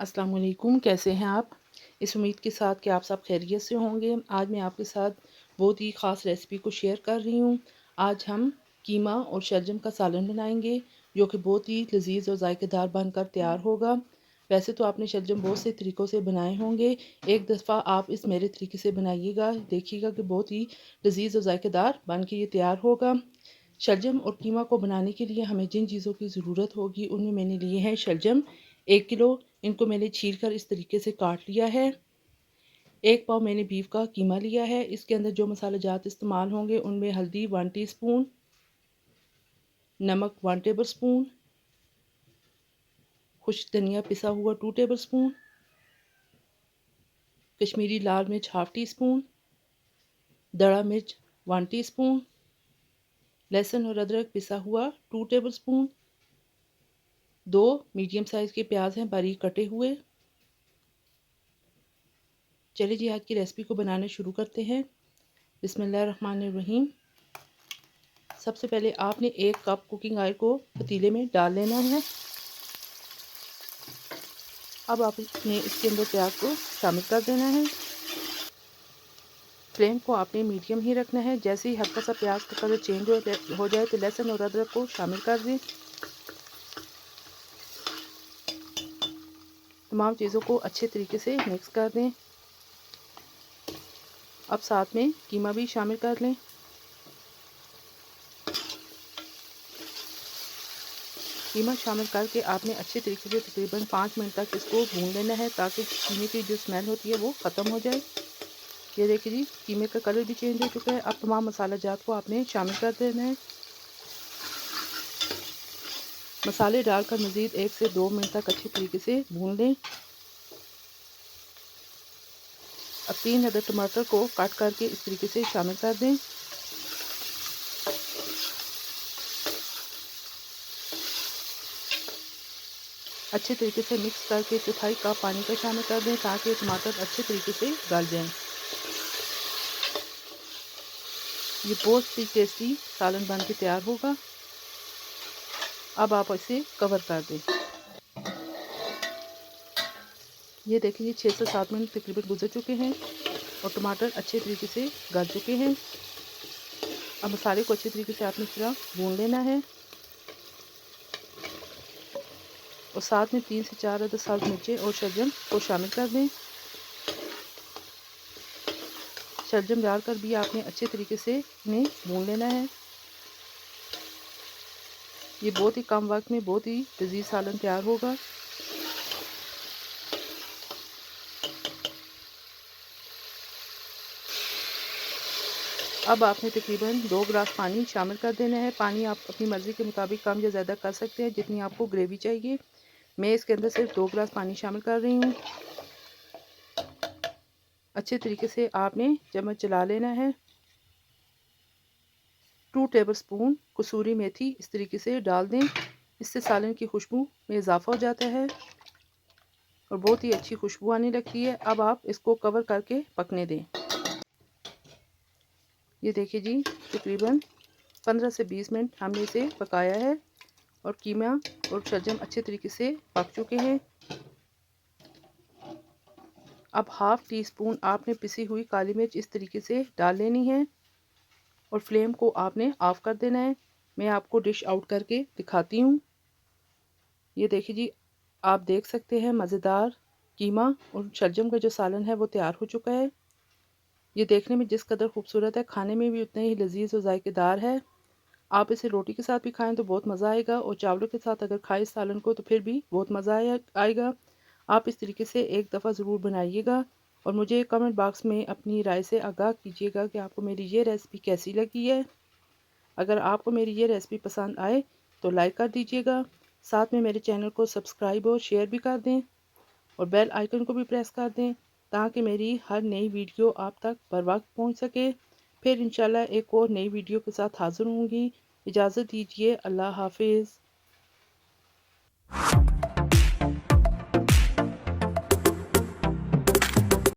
अस्सलाम वालेकुम, कैसे हैं आप? इस उम्मीद के साथ कि आप सब खैरियत से होंगे। आज मैं आपके साथ बहुत ही ख़ास रेसिपी को शेयर कर रही हूँ। आज हम कीमा और शलजम का सालन बनाएंगे, जो कि बहुत ही लजीज और जायकेदार बनकर तैयार होगा। वैसे तो आपने शलजम बहुत से तरीक़ों से बनाए होंगे, एक दफ़ा आप इस मेरे तरीके से बनाइएगा, देखिएगा कि बहुत ही लजीज और जायकेदार बन के ये तैयार होगा। शलजम और कीमा को बनाने के लिए हमें जिन चीज़ों की ज़रूरत होगी उनमें मैंने लिए हैं शलजम 1 किलो। इनको मैंने छील कर इस तरीके से काट लिया है। 1 पाव मैंने बीफ का कीमा लिया है। इसके अंदर जो मसाले जात इस्तेमाल होंगे उनमें हल्दी 1 टीस्पून, नमक 1 टेबल स्पून, खुश्क धनिया पिसा हुआ 2 टेबल स्पून, कश्मीरी लाल मिर्च हाफ टी स्पून, दड़ा मिर्च 1 टीस्पून, लहसुन और अदरक पिसा हुआ 2 टेबल स्पून, 2 मीडियम साइज़ के प्याज हैं बारीक कटे हुए। चलिए जी आज की रेसिपी को बनाना शुरू करते हैं। बिस्मिल्लाहिर्रहमानिर्रहीम। सबसे पहले आपने 1 कप कुकिंग ऑयल को पतीले में डाल लेना है। अब आपने इसके अंदर प्याज को शामिल कर देना है। फ्लेम को आपने मीडियम ही रखना है। जैसे ही हल्का सा प्याज का कलर चेंज हो जाए तो लहसुन और अदरक को शामिल कर दें। तमाम चीज़ों को अच्छे तरीके से मिक्स कर दें। अब साथ में कीमा भी शामिल कर लें। कीमा शामिल करके आपने अच्छे तरीके से तकरीबन 5 मिनट तक इसको भून लेना है, ताकि कीमे की जो स्मेल होती है वो ख़त्म हो जाए। ये देखिए जी कीमे का कलर भी चेंज हो चुका है। अब तमाम मसाला जात को आपने शामिल कर देना है। मसाले डालकर मज़ीद 1 से 2 मिनट तक अच्छे तरीके से भून लें। अब 3 अदद टमाटर को काट करके इस तरीके से शामिल कर दें। अच्छे तरीके से मिक्स करके 1/4 कप पानी का शामिल कर दें, ताकि टमाटर अच्छे तरीके से गल जाएं। ये बहुत ही टेस्टी सालन बन के तैयार होगा। अब आप इसे कवर कर दें। ये देखिए 6 से 7 मिनट तकरीबन गुजर चुके हैं और टमाटर अच्छे तरीके से गल चुके हैं। अब मसाले को अच्छे तरीके से आपने इस तरह भून लेना है और साथ में 3 से 4 अदद साबुत मिर्चें और शलजम को शामिल कर दें। शलजम डालकर भी आपने अच्छे तरीके से इन्हें भून लेना है। ये बहुत ही कम वक्त में बहुत ही लजीज सालन तैयार होगा। अब आपने तकरीबन 2 गिलास पानी शामिल कर देना है। पानी आप अपनी मर्ज़ी के मुताबिक कम या ज़्यादा कर सकते हैं, जितनी आपको ग्रेवी चाहिए। मैं इसके अंदर सिर्फ 2 गिलास पानी शामिल कर रही हूँ। अच्छे तरीके से आपने चम्मच चला लेना है। 2 टेबल स्पून कसूरी मेथी इस तरीके से डाल दें। इससे सालन की खुशबू में इजाफ़ा हो जाता है और बहुत ही अच्छी खुशबू आने लगती है। अब आप इसको कवर करके पकने दें। ये देखिए जी तकरीबन 15 से 20 मिनट हमने इसे पकाया है और कीमा और शलजम अच्छे तरीके से पक चुके हैं। अब हाफ़ टी स्पून आपने पिसी हुई काली मिर्च इस तरीके से डाल लेनी है और फ्लेम को आपने ऑफ़ कर देना है। मैं आपको डिश आउट करके दिखाती हूँ। ये देखिए जी आप देख सकते हैं मज़ेदार कीमा और शलजम का जो सालन है वो तैयार हो चुका है। ये देखने में जिस कदर खूबसूरत है, खाने में भी उतने ही लजीज और जायकेदार है। आप इसे रोटी के साथ भी खाएं तो बहुत मज़ा आएगा और चावलों के साथ अगर खाएं सालन को तो फिर भी बहुत मज़ा आएगा। आप इस तरीके से एक दफ़ा ज़रूर बनाइएगा और मुझे कमेंट बॉक्स में अपनी राय से आगाह कीजिएगा कि आपको मेरी ये रेसिपी कैसी लगी है। अगर आपको मेरी ये रेसिपी पसंद आए तो लाइक कर दीजिएगा। साथ में मेरे चैनल को सब्सक्राइब और शेयर भी कर दें और बेल आइकन को भी प्रेस कर दें, ताकि मेरी हर नई वीडियो आप तक बर वक्त पहुँच सके। फिर इंशाल्लाह एक और नई वीडियो के साथ हाज़िर होंगी। इजाज़त दीजिए। अल्लाह हाफिज़।